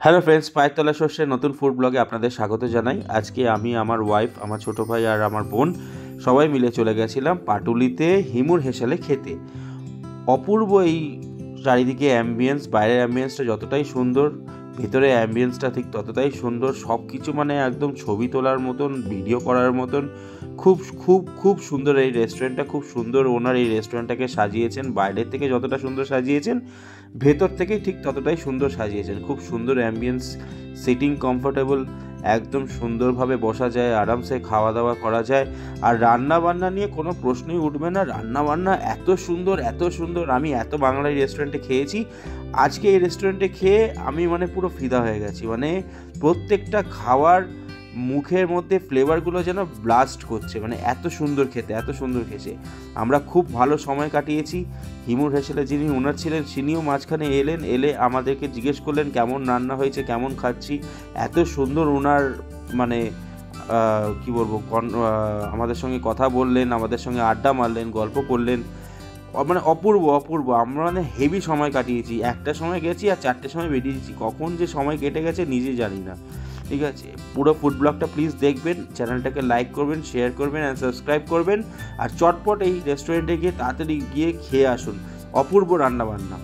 Hello friends, পায়ের তলা শস্যের নতুন ফুড ব্লগে আপনাদের স্বাগত জানাই। আজকে আমি, আমার ওয়াইফ, আমার ছোটো ভাই আর আমার বোন সবাই মিলে চলে গেছিলাম পাটুলিতে হিমুর হেসেলে খেতে। অপূর্ব এই চারিদিকে অ্যাম্বিয়েন্স, বাইরের অ্যাম্বিয়েন্সটা যতটাই সুন্দর, ভেতরে অ্যাম্বিয়েন্সটা ঠিক ততটাই সুন্দর। সব কিছু মানে একদম ছবি তোলার মতন, ভিডিও করার মতন। খুব খুব খুব সুন্দর এই রেস্টুরেন্টটা, খুব সুন্দর ওনার এই রেস্টুরেন্টটাকে সাজিয়েছেন। বাইরের থেকে যতটা সুন্দর সাজিয়েছেন, ভেতর থেকে ঠিক ততটাই সুন্দর সাজিয়েছেন। খুব সুন্দর অ্যাম্বিয়েন্স, সিটিং কমফোর্টেবল, একদম সুন্দরভাবে বসা যায়, আরামসে খাওয়া দাওয়া করা যায়। আর রান্না বান্না নিয়ে কোনো প্রশ্নই উঠবে না। রান্না বান্না এত সুন্দর, এত সুন্দর। আমি এত বাংলার রেস্টুরেন্টে খেয়েছি, আজকে এই রেস্টুরেন্টে খেয়ে আমি মানে পুরো ফিদা হয়ে গেছি। মানে প্রত্যেকটা খাওয়ার মুখের মধ্যে ফ্লেভারগুলো যেন ব্লাস্ট করছে। মানে এত সুন্দর খেতে, এত সুন্দর খেতে। আমরা খুব ভালো সময় কাটিয়েছি। হিমুর হেসেলে যিনি ওনার ছিলেন, তিনিও মাঝখানে এলে আমাদেরকে জিজ্ঞেস করলেন কেমন রান্না হয়েছে, কেমন খাচ্ছি। এত সুন্দর ওনার মানে কি বলবো, আমাদের সঙ্গে কথা বললেন, আমাদের সঙ্গে আড্ডা মারলেন, গল্প করলেন। মানে অপূর্ব অপূর্ব। আমরা মানে হেভি সময় কাটিয়েছি। 1টার সময় গেছি আর 4টের সময় বেরিয়েছি। কখন যে সময় কেটে গেছে নিজে জানি না। ঠিক আছে, পুরো ফুড ব্লগটা প্লিজ দেখবেন, চ্যানেলটাকে লাইক করবেন, শেয়ার করবেন অ্যান্ড সাবস্ক্রাইব করবেন। আর চটপট এই রেস্টুরেন্টে গিয়ে তাড়াতাড়ি গিয়ে খেয়ে আসুন। অপূর্ব রান্নাবান্না।